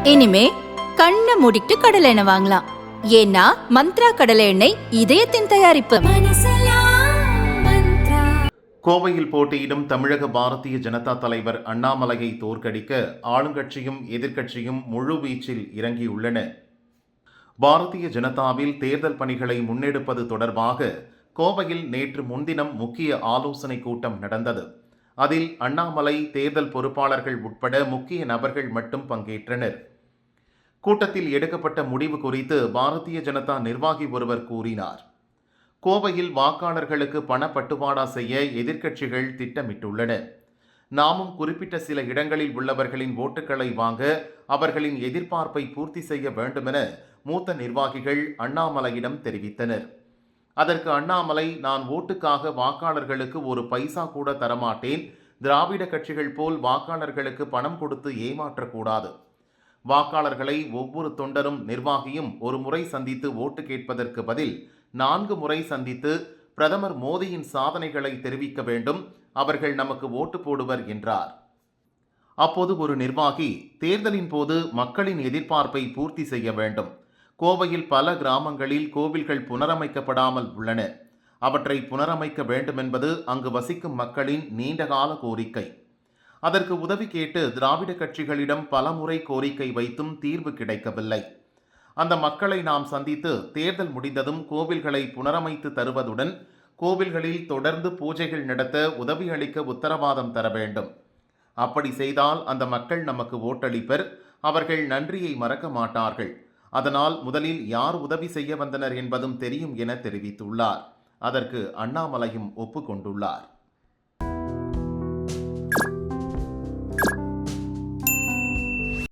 இனிமே கண்ணை மூடிட்டு கடலை எண்ணெய் வாங்கலாம். ஏன்னா மந்த்ரா கடலை எண்ணெய் இதயத்தின் தயாரிப்பு. கோவையில் போட்டியிடும் தமிழக பாரதிய ஜனதா தலைவர் அண்ணாமலையை தோற்கடிக்க ஆளுங்கட்சியும் எதிர்க்கட்சியும் முழு வீச்சில் இறங்கியுள்ளன. பாரதிய ஜனதாவில் தேர்தல் பணிகளை முன்னெடுப்பது தொடர்பாக கோவையில் நேற்று முன்தினம் முக்கிய ஆலோசனை கூட்டம் நடந்தது. அதில் அண்ணாமலை, தேர்தல் பொறுப்பாளர்கள் உட்பட முக்கிய நபர்கள் மட்டும் பங்கேற்றனர். கூட்டத்தில் எடுக்கப்பட்ட முடிவு குறித்து பாரதிய ஜனதா நிர்வாகி ஒருவர் கூறினார். கோவையில் வாக்காளர்களுக்கு பணப்பட்டுவாடா செய்ய எதிர்க்கட்சிகள் திட்டமிட்டுள்ளன. நாமும் குறிப்பிட்ட சில இடங்களில் உள்ளவர்களின் ஓட்டுகளை வாங்க அவர்களின் எதிர்பார்ப்பை பூர்த்தி செய்ய வேண்டுமென மூத்த நிர்வாகிகள் அண்ணாமலையிடம் தெரிவித்தனர். அதற்கு அண்ணாமலை, நான் ஓட்டுக்காக வாக்காளர்களுக்கு ஒரு பைசா கூட தரமாட்டேன். திராவிட கட்சிகள் போல் வாக்காளர்களுக்கு பணம் கொடுத்து ஏமாற்றக்கூடாது. வாக்காளர்களை ஒவ்வொரு தொண்டரும் நிர்வாகியும் ஒரு முறை சந்தித்து ஓட்டு கேட்பதற்கு பதில் 4 முறை சந்தித்து பிரதமர் மோடியின் சாதனைகளை தெரிவிக்க வேண்டும். அவர்கள் நமக்கு ஓட்டு போடுவர் என்றார். அப்போது ஒரு நிர்வாகி, தேர்தலின் போது மக்களின் எதிர்பார்ப்பை பூர்த்தி செய்ய வேண்டும். கோவையில் பல கிராமங்களில் கோவில்கள் புனரமைக்கப்படாமல் உள்ளன. அவற்றை புனரமைக்க வேண்டுமென்பது அங்கு வசிக்கும் மக்களின் நீண்டகால கோரிக்கை. அதற்கு உதவி கேட்டு திராவிட கட்சிகளிடம் பலமுறை கோரிக்கை வைத்தும் தீர்வு கிடைக்கவில்லை. அந்த மக்களை நாம் சந்தித்து தேர்தல் முடிந்ததும் கோவில்களை புனரமைத்து தருவதுடன் கோவில்களில் தொடர்ந்து பூஜைகள் நடத்த உதவி அளிக்க உத்தரவாதம் தர வேண்டும். அப்படி செய்தால் அந்த மக்கள் நமக்கு ஓட்டளிப்பர். அவர்கள் நன்றியை மறக்க மாட்டார்கள். அதனால் முதலில் யார் உதவி செய்ய வந்தனர் என்பதும் தெரியும் என தெரிவித்துள்ளார். அதற்கு அண்ணாமலையும் ஒப்புக்கொண்டுள்ளார்.